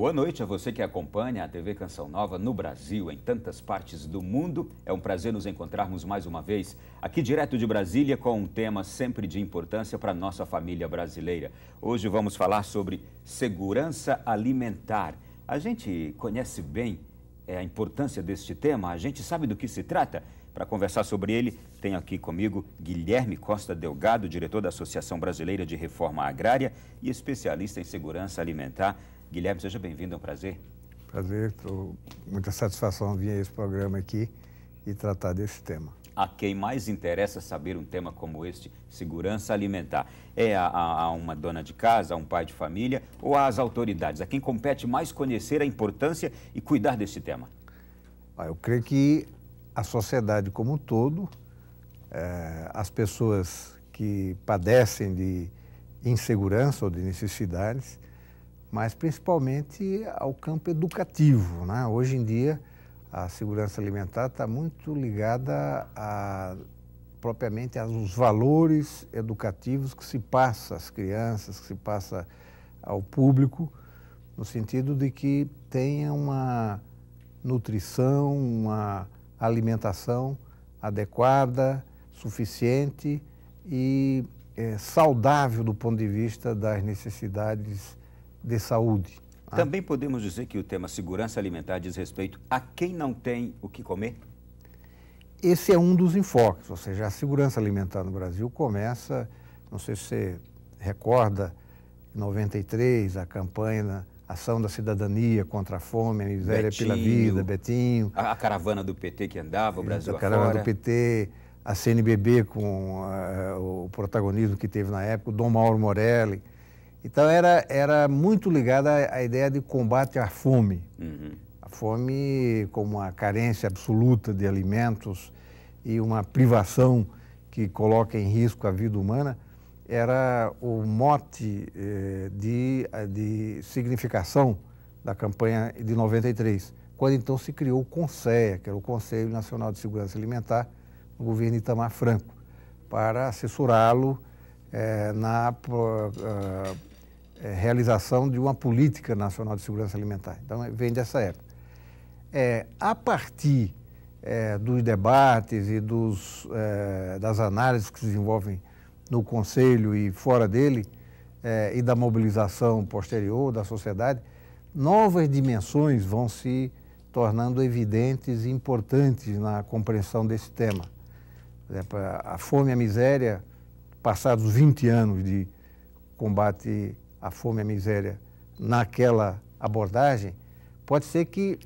Boa noite a você que acompanha a TV Canção Nova no Brasil, em tantas partes do mundo. É um prazer nos encontrarmos mais uma vez aqui direto de Brasília com um tema sempre de importância para a nossa família brasileira. Hoje vamos falar sobre segurança alimentar. A gente conhece bem a importância deste tema, a gente sabe do que se trata. Para conversar sobre ele, tenho aqui comigo Guilherme Costa Delgado, diretor da Associação Brasileira de Reforma Agrária e especialista em segurança alimentar. Guilherme, seja bem-vindo, é um prazer. Prazer, muita satisfação vir a esse programa aqui e tratar desse tema. A quem mais interessa saber um tema como este, segurança alimentar? É a uma dona de casa, a um pai de família ou às autoridades? A quem compete mais conhecer a importância e cuidar desse tema? Eu creio que a sociedade como um todo, as pessoas que padecem de insegurança ou de necessidades, mas principalmente ao campo educativo, né? Hoje em dia, a segurança alimentar está muito ligada propriamente aos valores educativos que se passa às crianças, que se passa ao público, no sentido de que tenha uma nutrição, uma alimentação adequada, suficiente e saudável do ponto de vista das necessidades de saúde. Também podemos dizer que o tema segurança alimentar diz respeito a quem não tem o que comer? Esse é um dos enfoques, ou seja, a segurança alimentar no Brasil começa, não sei se você recorda, em 93, a campanha Ação da Cidadania contra a Fome, a Miséria Betinho, pela Vida, Betinho. A caravana do PT que andava, o Brasil afora. A caravana do PT, a CNBB com o protagonismo que teve na época, o Dom Mauro Morelli. Então era muito ligada à ideia de combate à fome. A fome como uma carência absoluta de alimentos e uma privação que coloca em risco a vida humana, era o mote de significação da campanha de 93, quando então se criou o CONSEA, que era o Conselho Nacional de Segurança Alimentar, no governo Itamar Franco, para assessorá-lo na realização de uma política nacional de segurança alimentar. Então, vem dessa época. A partir dos debates e das análises que se desenvolvem no Conselho e fora dele, e da mobilização posterior da sociedade, novas dimensões vão se tornando evidentes e importantes na compreensão desse tema. Por exemplo, a fome e a miséria, passados 20 anos de combate à fome e à miséria naquela abordagem, pode ser que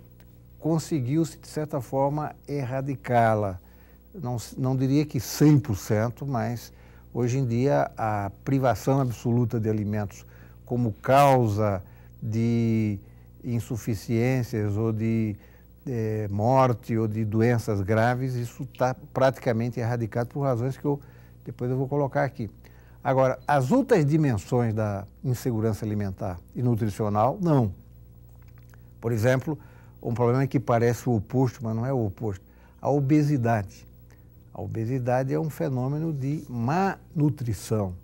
conseguiu-se, de certa forma, erradicá-la. Não diria que 100%, mas hoje em dia a privação absoluta de alimentos como causa de insuficiências ou de morte ou de doenças graves, isso está praticamente erradicado por razões que depois eu vou colocar aqui. Agora, as outras dimensões da insegurança alimentar e nutricional, não. Por exemplo, um problema que parece o oposto, mas não é o oposto, a obesidade. A obesidade é um fenômeno de má nutrição,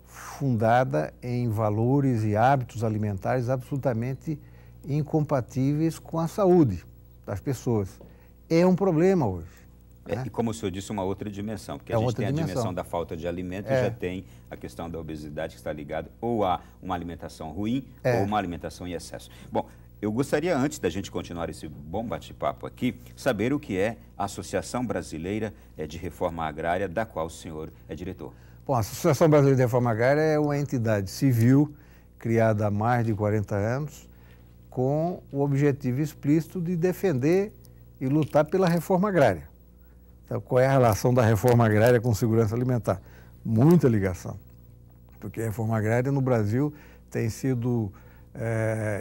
fundada em valores e hábitos alimentares absolutamente incompatíveis com a saúde das pessoas. É um problema hoje. E como o senhor disse, uma outra dimensão, porque a gente tem a dimensão da falta de alimento e já tem a questão da obesidade que está ligada ou a uma alimentação ruim ou uma alimentação em excesso. Bom, eu gostaria, antes da gente continuar esse bom bate-papo aqui, saber o que é a Associação Brasileira de Reforma Agrária, da qual o senhor é diretor. Bom, a Associação Brasileira de Reforma Agrária é uma entidade civil criada há mais de 40 anos com o objetivo explícito de defender e lutar pela reforma agrária. Então, qual é a relação da reforma agrária com segurança alimentar? Muita ligação, porque a reforma agrária no Brasil tem sido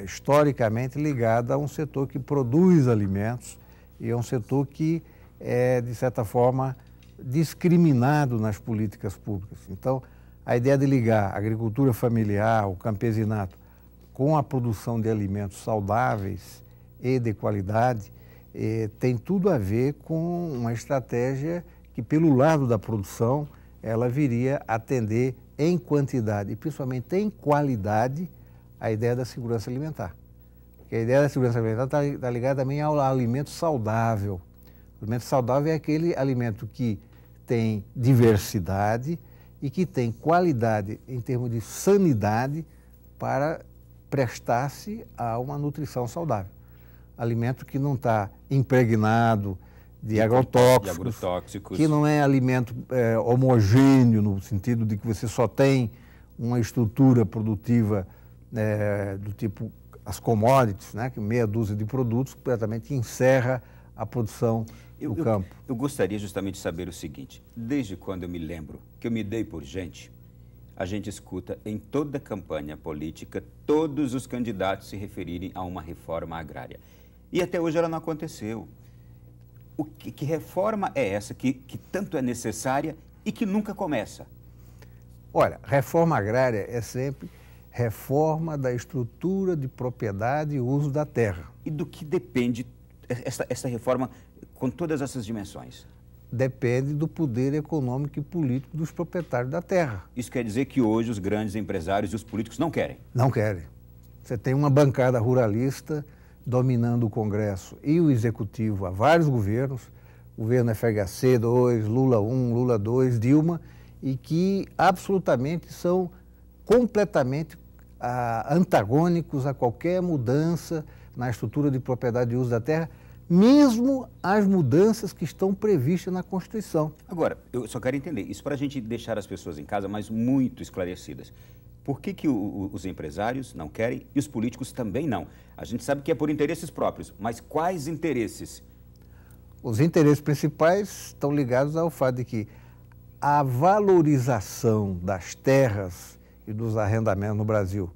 historicamente ligada a um setor que produz alimentos e é um setor que é, de certa forma, discriminado nas políticas públicas. Então, a ideia de ligar a agricultura familiar, o campesinato, com a produção de alimentos saudáveis e de qualidade, tem tudo a ver com uma estratégia que, pelo lado da produção, ela viria atender em quantidade e principalmente em qualidade a ideia da segurança alimentar. que a ideia da segurança alimentar está ligada também ao alimento saudável. O alimento saudável é aquele alimento que tem diversidade e que tem qualidade em termos de sanidade para prestar-se a uma nutrição saudável. Alimento que não está impregnado de agrotóxicos, que não é alimento homogêneo, no sentido de que você só tem uma estrutura produtiva do tipo as commodities, né, que meia dúzia de produtos completamente encerra a produção do campo. Eu gostaria justamente de saber o seguinte: desde quando eu me lembro que eu me dei por gente, a gente escuta em toda campanha política todos os candidatos se referirem a uma reforma agrária. E até hoje ela não aconteceu. Que reforma é essa que tanto é necessária e que nunca começa? Olha, reforma agrária é sempre reforma da estrutura de propriedade e uso da terra. E do que depende essa reforma com todas essas dimensões? Depende do poder econômico e político dos proprietários da terra. Isso quer dizer que hoje os grandes empresários e os políticos não querem? Não querem. Você tem uma bancada ruralista dominando o Congresso e o Executivo há vários governos, governo FHC 2, Lula 1, Lula 2, Dilma, e que absolutamente são completamente antagônicos a qualquer mudança na estrutura de propriedade e uso da terra, mesmo as mudanças que estão previstas na Constituição. Agora, eu só quero entender, isso para a gente deixar as pessoas em casa, mas muito esclarecidas. Por que os empresários não querem e os políticos também não? A gente sabe que é por interesses próprios, mas quais interesses? Os interesses principais estão ligados ao fato de que a valorização das terras e dos arrendamentos no Brasil,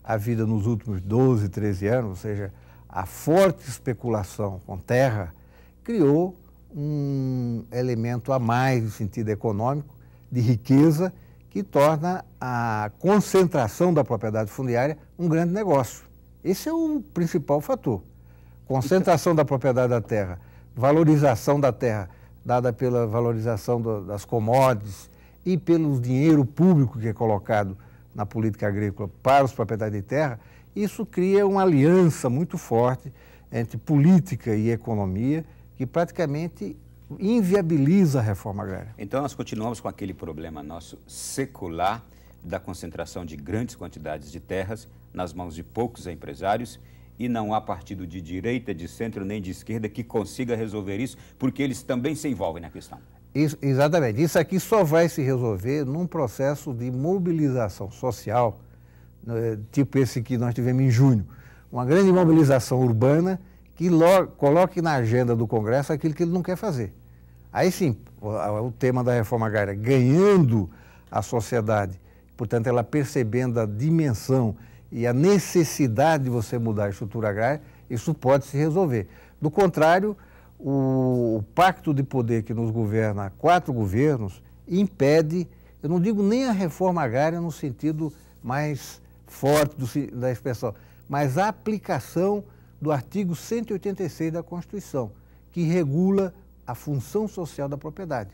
a vida nos últimos 12, 13 anos, ou seja, a forte especulação com terra, criou um elemento a mais no sentido econômico, de riqueza, que torna a concentração da propriedade fundiária um grande negócio. Esse é o principal fator. Concentração da propriedade da terra, valorização da terra, dada pela valorização das commodities e pelo dinheiro público que é colocado na política agrícola para os proprietários de terra, isso cria uma aliança muito forte entre política e economia que praticamente inviabiliza a reforma agrária. Então nós continuamos com aquele problema nosso secular da concentração de grandes quantidades de terras nas mãos de poucos empresários e não há partido de direita, de centro nem de esquerda que consiga resolver isso, porque eles também se envolvem na questão. Exatamente. Isso aqui só vai se resolver num processo de mobilização social, tipo esse que nós tivemos em junho. Uma grande mobilização urbana que coloque na agenda do Congresso aquilo que ele não quer fazer. Aí sim, o tema da reforma agrária ganhando a sociedade, portanto ela percebendo a dimensão e a necessidade de você mudar a estrutura agrária, isso pode se resolver. Do contrário, o pacto de poder que nos governa há 4 governos impede, eu não digo nem a reforma agrária no sentido mais forte da expressão, mas a aplicação do artigo 186 da Constituição, que regula a função social da propriedade,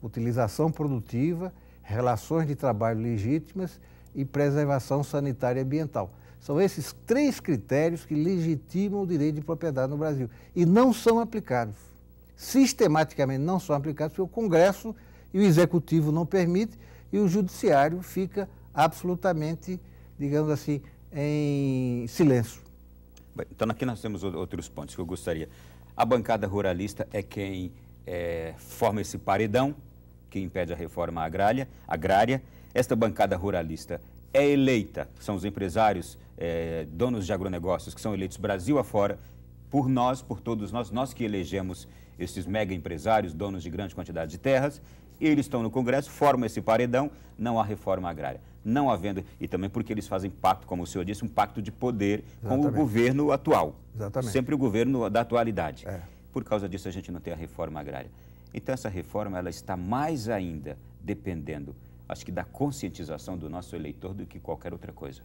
utilização produtiva, relações de trabalho legítimas e preservação sanitária e ambiental. São esses 3 critérios que legitimam o direito de propriedade no Brasil e não são aplicados. Sistematicamente não são aplicados porque o Congresso e o Executivo não permitem e o Judiciário fica absolutamente, digamos assim, em silêncio. Bem, então aqui nós temos outros pontos que eu gostaria. A bancada ruralista é quem forma esse paredão que impede a reforma agrária. Esta bancada ruralista é eleita, são os empresários, donos de agronegócios que são eleitos Brasil afora, por nós, por todos nós que elegemos esses mega empresários, donos de grande quantidade de terras, e eles estão no Congresso, formam esse paredão, não há reforma agrária. Não havendo, e também porque eles fazem pacto, como o senhor disse, um pacto de poder com o governo atual. Exatamente. Sempre o governo da atualidade. Por causa disso a gente não tem a reforma agrária. Então essa reforma ela está mais ainda dependendo, acho que da conscientização do nosso eleitor do que qualquer outra coisa.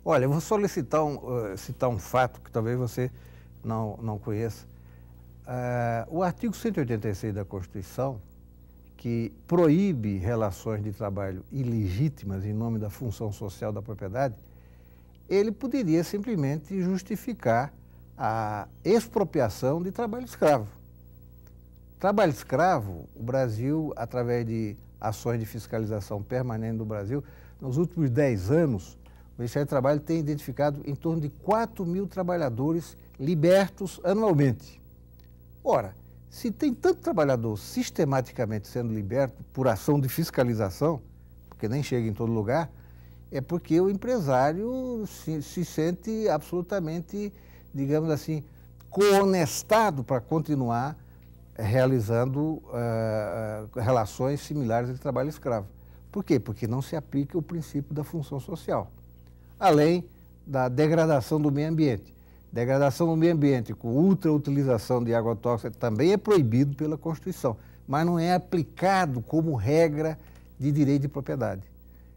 Olha, eu vou só citar um fato que talvez você não conheça. O artigo 186 da Constituição, que proíbe relações de trabalho ilegítimas em nome da função social da propriedade, ele poderia simplesmente justificar a expropriação de trabalho escravo. Trabalho escravo, o Brasil, através de ações de fiscalização permanente do Brasil, nos últimos 10 anos, o Ministério do Trabalho tem identificado em torno de 4 mil trabalhadores libertos anualmente. Ora, se tem tanto trabalhador sistematicamente sendo liberto por ação de fiscalização, porque nem chega em todo lugar, é porque o empresário se sente absolutamente, digamos assim, coonestado para continuar realizando relações similares de trabalho escravo. Por quê? Porque não se aplica o princípio da função social, além da degradação do meio ambiente. Degradação do meio ambiente com ultrautilização de agrotóxica também é proibido pela Constituição, mas não é aplicado como regra de direito de propriedade.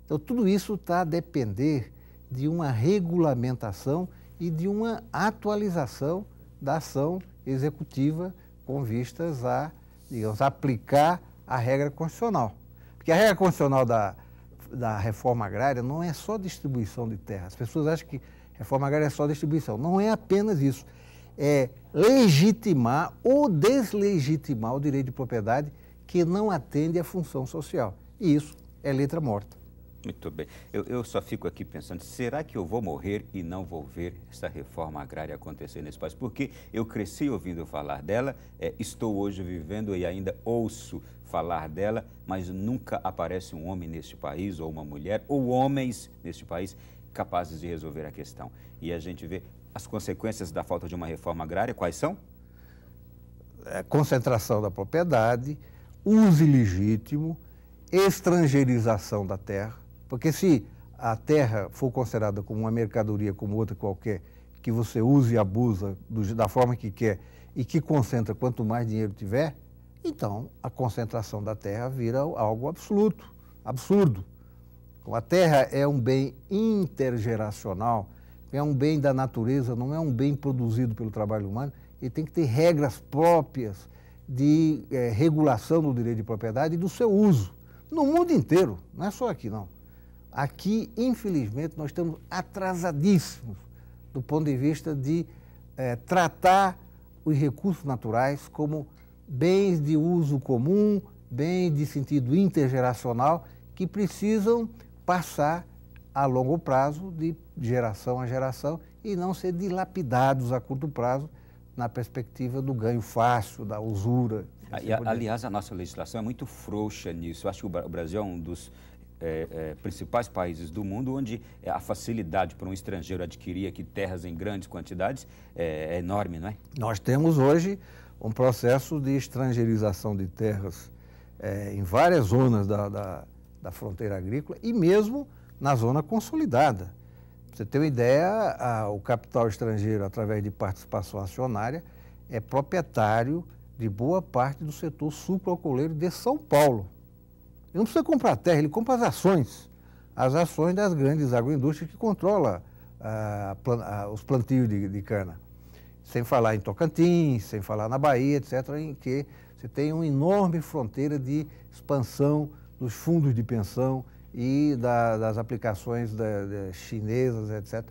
Então, tudo isso está a depender de uma regulamentação e de uma atualização da ação executiva com vistas a, digamos, aplicar a regra constitucional. Porque a regra constitucional da reforma agrária não é só distribuição de terra. As pessoas acham que reforma agrária é só distribuição. Não é apenas isso. É legitimar ou deslegitimar o direito de propriedade que não atende à função social. E isso é letra morta. Muito bem. Eu só fico aqui pensando, será que eu vou morrer e não vou ver essa reforma agrária acontecer nesse país? Porque eu cresci ouvindo falar dela, estou hoje vivendo e ainda ouço falar dela, mas nunca aparece um homem neste país, ou uma mulher, ou homens neste país capazes de resolver a questão. E a gente vê as consequências da falta de uma reforma agrária, quais são? Concentração da propriedade, uso ilegítimo, estrangeirização da terra, porque se a terra for considerada como uma mercadoria como outra qualquer, que você usa e abusa da forma que quer e que concentra quanto mais dinheiro tiver, então a concentração da terra vira algo absoluto, absurdo. A terra é um bem intergeracional, é um bem da natureza, não é um bem produzido pelo trabalho humano, e tem que ter regras próprias de regulação do direito de propriedade e do seu uso, no mundo inteiro, não é só aqui não. Aqui, infelizmente, nós estamos atrasadíssimos do ponto de vista de tratar os recursos naturais como bens de uso comum, bens de sentido intergeracional, que precisam passar a longo prazo, de geração a geração, e não ser dilapidados a curto prazo na perspectiva do ganho fácil, da usura. Aliás, a nossa legislação é muito frouxa nisso. Eu acho que o Brasil é um dos principais países do mundo onde a facilidade para um estrangeiro adquirir aqui terras em grandes quantidades é enorme, não é? Nós temos hoje um processo de estrangeirização de terras em várias zonas da fronteira agrícola e mesmo na zona consolidada. Pra você ter uma ideia, o capital estrangeiro, através de participação acionária, é proprietário de boa parte do setor sucroalcooleiro de São Paulo. Ele não precisa comprar terra, ele compra as ações das grandes agroindústrias que controlam os plantios de cana. Sem falar em Tocantins, sem falar na Bahia, etc., em que você tem uma enorme fronteira de expansão dos fundos de pensão e das aplicações chinesas, etc.,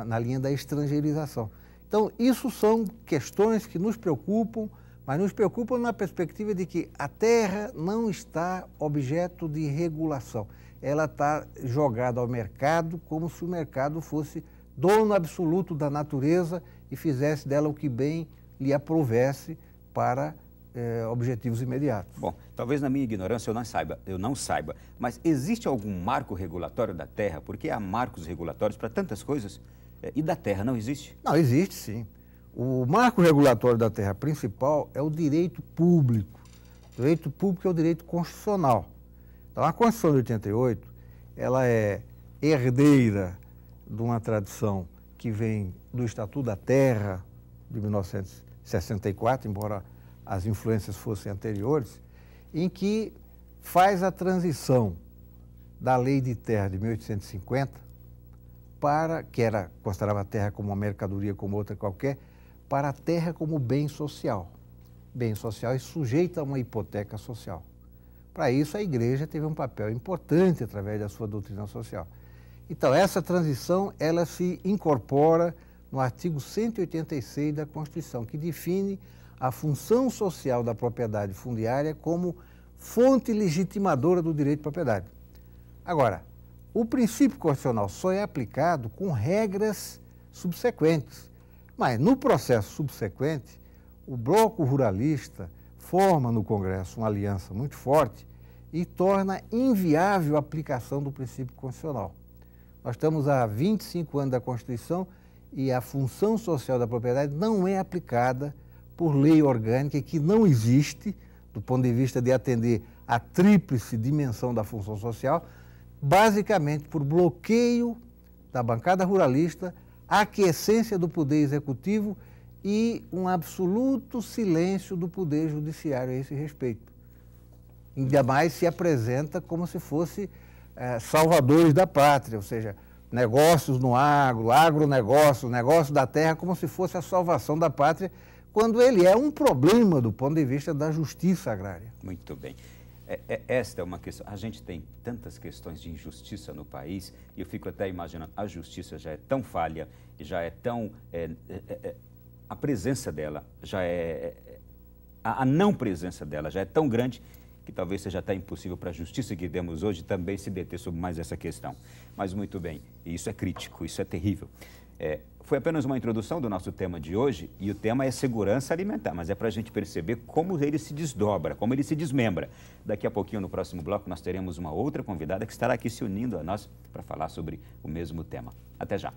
na linha da estrangeirização. Então, isso são questões que nos preocupam, mas nos preocupam na perspectiva de que a terra não está objeto de regulação. Ela está jogada ao mercado como se o mercado fosse dono absoluto da natureza e fizesse dela o que bem lhe aprovesse para objetivos imediatos. Bom, talvez na minha ignorância eu não saiba, mas existe algum marco regulatório da terra? Porque há marcos regulatórios para tantas coisas. E da terra não existe? Não, existe sim. O marco regulatório da terra principal é o direito público. O direito público é o direito constitucional. Então, a Constituição de 88, ela é herdeira de uma tradição que vem do Estatuto da Terra, de 1964, embora as influências fossem anteriores, em que faz a transição da Lei de Terra de 1850, que considerava a terra como uma mercadoria como outra qualquer, para a terra como bem social. Bem social e sujeita a uma hipoteca social. Para isso, a Igreja teve um papel importante através da sua doutrina social. Então, essa transição, ela se incorpora no artigo 186 da Constituição, que define a função social da propriedade fundiária como fonte legitimadora do direito de propriedade. Agora, o princípio constitucional só é aplicado com regras subsequentes, mas no processo subsequente, o bloco ruralista forma no Congresso uma aliança muito forte e torna inviável a aplicação do princípio constitucional. Nós estamos há 25 anos da Constituição e a função social da propriedade não é aplicada por lei orgânica, que não existe, do ponto de vista de atender a tríplice dimensão da função social, basicamente por bloqueio da bancada ruralista, aquiescência do Poder Executivo e um absoluto silêncio do Poder Judiciário a esse respeito. Ainda mais se apresenta como se fosse salvadores da pátria, ou seja, negócios no agronegócio, negócio da terra, como se fosse a salvação da pátria, quando ele é um problema do ponto de vista da justiça agrária. Muito bem. Esta é uma questão, a gente tem tantas questões de injustiça no país, e eu fico até imaginando, a justiça já é tão falha, já é tão... a presença dela já é... A não presença dela já é tão grande que talvez seja até impossível para a justiça que temos hoje também se deter sobre mais essa questão. Mas muito bem, e isso é crítico, isso é terrível. Foi apenas uma introdução do nosso tema de hoje, e o tema é segurança alimentar, mas é para a gente perceber como ele se desdobra, como ele se desmembra. Daqui a pouquinho, no próximo bloco, nós teremos uma outra convidada que estará aqui se unindo a nós para falar sobre o mesmo tema. Até já.